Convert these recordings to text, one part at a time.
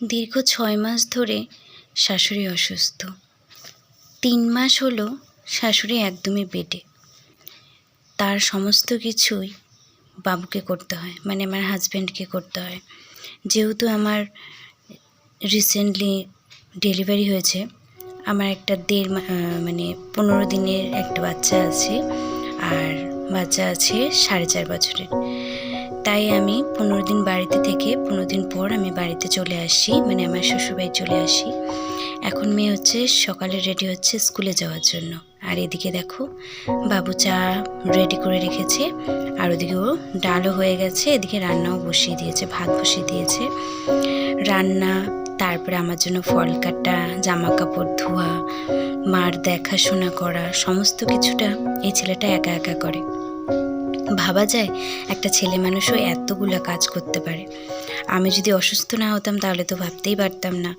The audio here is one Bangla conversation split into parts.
দীর্ঘ ৬ মাস ধরে শাশুড়ি অসুস্থ। ৩ মাস হলো শাশুড়ি একদমই বেডে। তার সমস্ত কিছুই বাবুকে করতে হয়, মানে আমার হাজব্যান্ডকে করতে হয়। যেহেতু আমার রিসেন্টলি ডেলিভারি হয়েছে, আমার একটা ১৫ দিনের একটা বাচ্চা আছে, আর বাচ্চা আছে ৪.৫ বছরের। তাই আমি ১৫ দিন বাড়িতে থেকে ১৫ দিন পর আমি বাড়িতে চলে আসি, মানে আমার শ্বশুরবাড়ি চলে আসি। এখন মেয়ে হচ্ছে সকালে রেডি হচ্ছে স্কুলে যাওয়ার জন্য। আর এদিকে দেখো বাবু চা রেডি করে রেখেছে, আর ওদিকে ও ডালও হয়ে গেছে, এদিকে রান্নাও বসিয়ে দিয়েছে, ভাত বসিয়ে দিয়েছে। রান্না, তারপরে আমার জন্য ফল কাটা, জামা কাপড় ধোয়া, মার দেখাশোনা করা, সমস্ত কিছুটা এই ছেলেটা একা একা করে। ভাবা যায় একটা ছেলে মানুষও এতগুলো কাজ করতে পারে। আমি যদি অসুস্থ না হতাম তাহলে তো ভাবতেই পারতাম না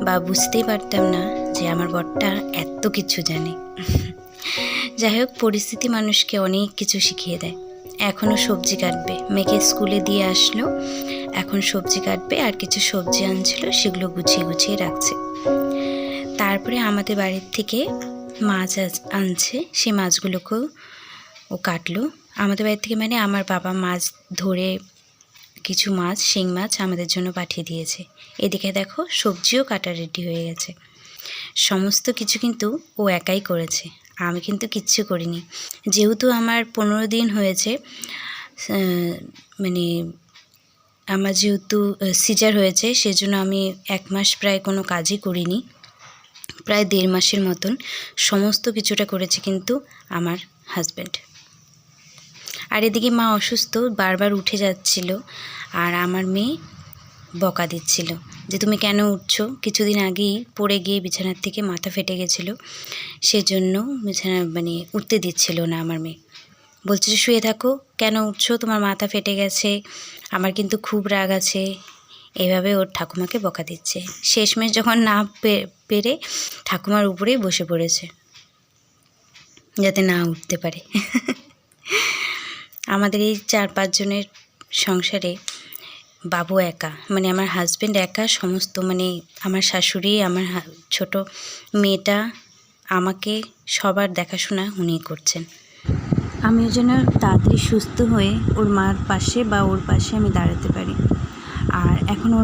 বা বুঝতেই পারতাম না যে আমার বরটা এত কিছু জানে। যাই হোক, পরিস্থিতি মানুষকে অনেক কিছু শিখিয়ে দেয়। এখনও সবজি কাটবে, মেয়েকে স্কুলে দিয়ে আসলো, এখন সবজি কাটবে, আর কিছু সবজি আনছিল সেগুলো গুছিয়ে গুছিয়ে রাখছে। তারপরে আমাদের বাড়ির থেকে মাছ আনছে, সেই মাছগুলোকেও ও কাটলো। আমাদের বাড়ি থেকে মানে আমার বাবা মাছ ধরে কিছু মাছ, শিং মাছ আমাদের জন্য পাঠিয়ে দিয়েছে। এদিকে দেখো সবজিও কাটা রেডি হয়ে গেছে। সমস্ত কিছু কিন্তু ও একাই করেছে, আমি কিন্তু কিচ্ছু করিনি। যেহেতু আমার ১৫ দিন হয়েছে, মানে আমার যেহেতু সিজার হয়েছে, সেজন্য আমি ১ মাস প্রায় কোনো কাজই করিনি। প্রায় ১.৫ মাসের মতন সমস্ত কিছুটা করেছে কিন্তু আমার হাজব্যান্ড। আর এদিকে মা অসুস্থ, বারবার উঠে যাচ্ছিল, আর আমার মেয়ে বকা দিচ্ছিল যে তুমি কেন উঠছো। কিছুদিন আগেই পড়ে গিয়ে বিছানার থেকে মাথা ফেটে গেছিলো, সেজন্য উঠতে দিচ্ছিল না আমার মেয়ে। বলছে যে শুয়ে থাকো, কেন উঠছো, তোমার মাথা ফেটে গেছে, আমার কিন্তু খুব রাগ আছে। এভাবে ওর ঠাকুমাকে বকা দিচ্ছে। শেষমেশ যখন না পেরে ঠাকুমার উপরেই বসে পড়েছে যাতে না উঠতে পারে। আমাদের এই ৪-৫ জনের সংসারে বাবু একা, মানে আমার হাজব্যান্ড একা সমস্ত, মানে আমার শাশুড়ি, আমার ছোট মেয়েটা, আমাকে সবার দেখাশোনা উনি করছেন। আমি ওই জন্য তাড়াতাড়ি সুস্থ হয়ে ওর মার পাশে বা ওর পাশে আমি দাঁড়াতে পারি। আর এখন ওর